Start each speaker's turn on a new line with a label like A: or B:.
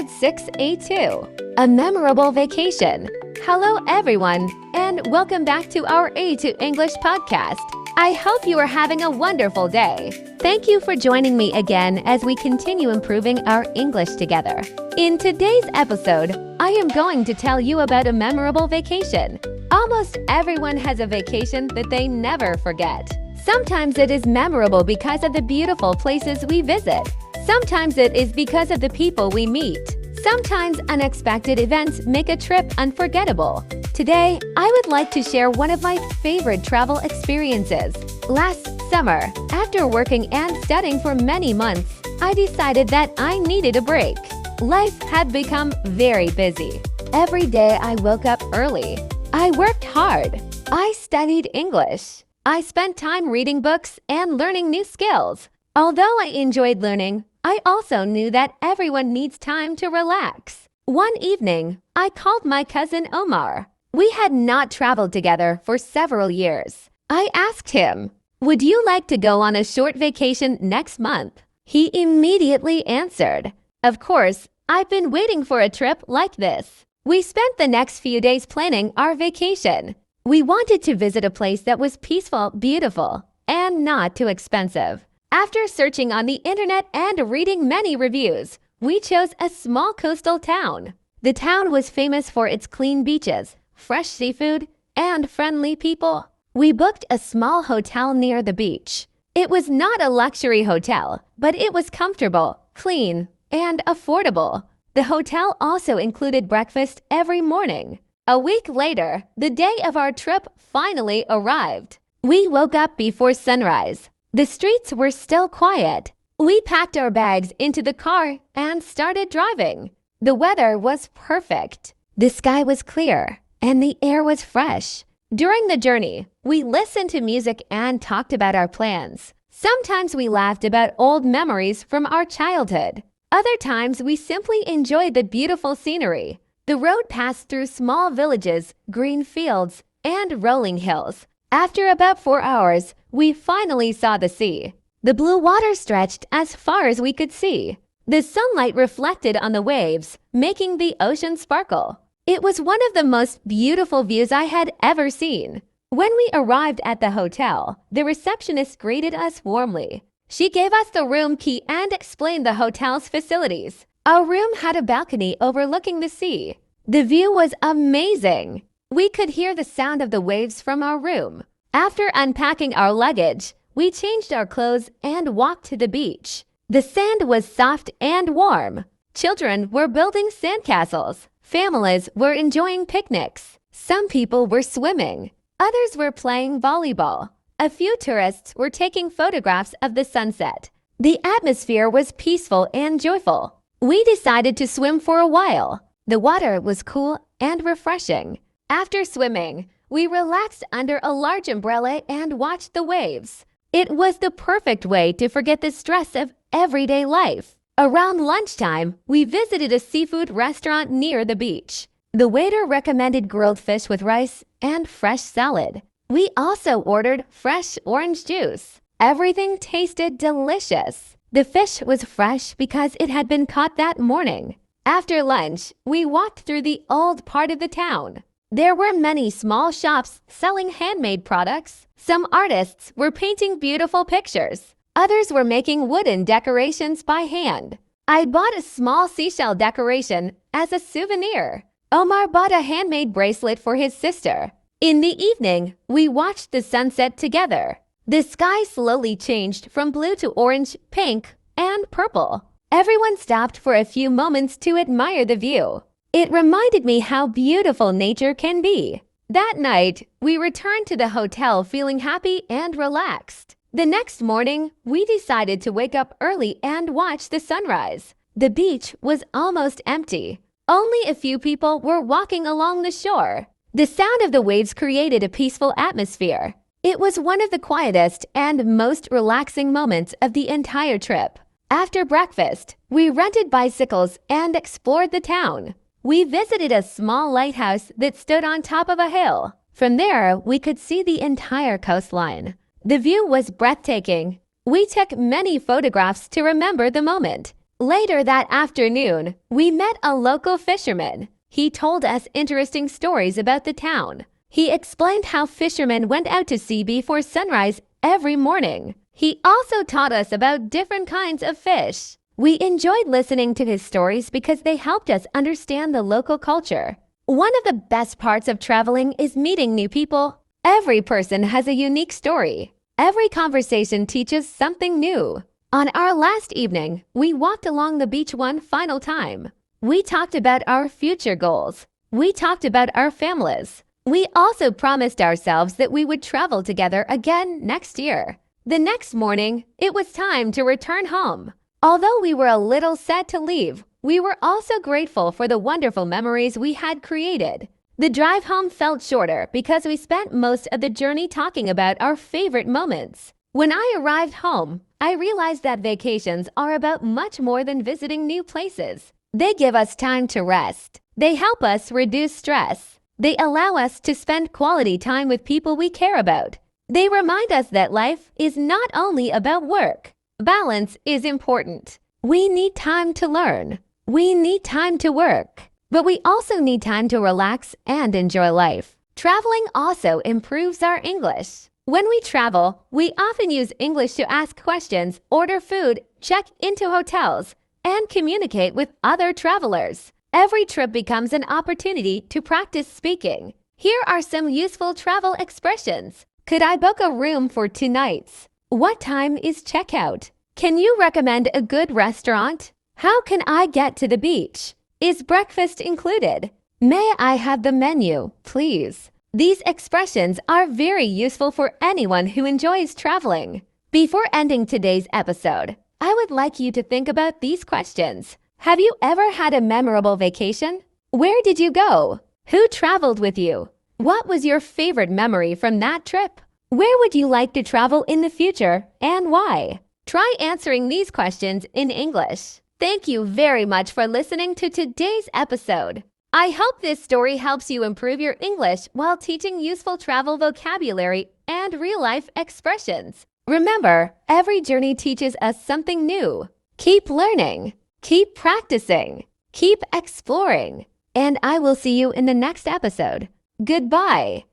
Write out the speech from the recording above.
A: episode 6A2, A Memorable Vacation. Hello everyone, and welcome back to our A2 English podcast. I hope you are having a wonderful day. Thank you for joining me again as we continue improving our English together. In today's episode, I am going to tell you about a memorable vacation. Almost everyone has a vacation that they never forget. Sometimes it is memorable because of the beautiful places we visit. Sometimes it is because of the people we meet. Sometimes unexpected events make a trip unforgettable. Today, I would like to share one of my favorite travel experiences. Last summer, after working and studying for many months, I decided that I needed a break. Life had become very busy. Every day I woke up early. I worked hard. I studied English. I spent time reading books and learning new skills. Although I enjoyed learning, I also knew that everyone needs time to relax. One evening, I called my cousin Omar. We had not traveled together for several years. I asked him, "Would you like to go on a short vacation next month?" He immediately answered, "Of course, I've been waiting for a trip like this." We spent the next few days planning our vacation. We wanted to visit a place that was peaceful, beautiful, and not too expensive. After searching on the internet and reading many reviews, we chose a small coastal town. The town was famous for its clean beaches, fresh seafood, and friendly people. We booked a small hotel near the beach. It was not a luxury hotel, but it was comfortable, clean, and affordable. The hotel also included breakfast every morning. A week later, the day of our trip finally arrived. We woke up before sunrise. The streets were still quiet. We packed our bags into the car and started driving. The weather was perfect. The sky was clear and the air was fresh. During the journey, we listened to music and talked about our plans. Sometimes we laughed about old memories from our childhood. Other times we simply enjoyed the beautiful scenery. The road passed through small villages, green fields, and rolling hills. After about 4 hours, we finally saw the sea. The blue water stretched as far as we could see. The sunlight reflected on the waves, making the ocean sparkle. It was one of the most beautiful views I had ever seen. When we arrived at the hotel, the receptionist greeted us warmly. She gave us the room key and explained the hotel's facilities. Our room had a balcony overlooking the sea. The view was amazing. We could hear the sound of the waves from our room. After unpacking our luggage, we changed our clothes and walked to the beach. The sand was soft and warm. Children were building sandcastles. Families were enjoying picnics. Some people were swimming. Others were playing volleyball. A few tourists were taking photographs of the sunset. The atmosphere was peaceful and joyful. We decided to swim for a while. The water was cool and refreshing. After swimming, we relaxed under a large umbrella and watched the waves. It was the perfect way to forget the stress of everyday life. Around lunchtime, we visited a seafood restaurant near the beach. The waiter recommended grilled fish with rice and fresh salad. We also ordered fresh orange juice. Everything tasted delicious. The fish was fresh because it had been caught that morning. After lunch, we walked through the old part of the town. There were many small shops selling handmade products. Some artists were painting beautiful pictures. Others were making wooden decorations by hand. I bought a small seashell decoration as a souvenir. Omar bought a handmade bracelet for his sister. In the evening, we watched the sunset together. The sky slowly changed from blue to orange, pink, and purple. Everyone stopped for a few moments to admire the view. It reminded me how beautiful nature can be. That night, we returned to the hotel feeling happy and relaxed. The next morning, we decided to wake up early and watch the sunrise. The beach was almost empty. Only a few people were walking along the shore. The sound of the waves created a peaceful atmosphere. It was one of the quietest and most relaxing moments of the entire trip. After breakfast, we rented bicycles and explored the town. We visited a small lighthouse that stood on top of a hill. From there, we could see the entire coastline. The view was breathtaking. We took many photographs to remember the moment. Later that afternoon, we met a local fisherman. He told us interesting stories about the town. He explained how fishermen went out to sea before sunrise every morning. He also taught us about different kinds of fish. We enjoyed listening to his stories because they helped us understand the local culture. One of the best parts of traveling is meeting new people. Every person has a unique story. Every conversation teaches something new. On our last evening, we walked along the beach one final time. We talked about our future goals. We talked about our families. We also promised ourselves that we would travel together again next year. The next morning, it was time to return home. Although we were a little sad to leave, we were also grateful for the wonderful memories we had created. The drive home felt shorter because we spent most of the journey talking about our favorite moments. When I arrived home, I realized that vacations are about much more than visiting new places. They give us time to rest. They help us reduce stress. They allow us to spend quality time with people we care about. They remind us that life is not only about work. Balance is important. We need time to learn. We need time to work. But we also need time to relax and enjoy life. Traveling also improves our English. When we travel, we often use English to ask questions, order food, check into hotels, and communicate with other travelers. Every trip becomes an opportunity to practice speaking. Here are some useful travel expressions. Could I book a room for 2 nights? What time is checkout? Can you recommend a good restaurant? How can I get to the beach? Is breakfast included? May I have the menu, please? These expressions are very useful for anyone who enjoys traveling. Before ending today's episode, I would like you to think about these questions. Have you ever had a memorable vacation? Where did you go? Who traveled with you? What was your favorite memory from that trip? Where would you like to travel in the future and why? Try answering these questions in English. Thank you very much for listening to today's episode. I hope this story helps you improve your English while teaching useful travel vocabulary and real-life expressions. Remember, every journey teaches us something new. Keep learning, keep practicing, keep exploring, and I will see you in the next episode. Goodbye.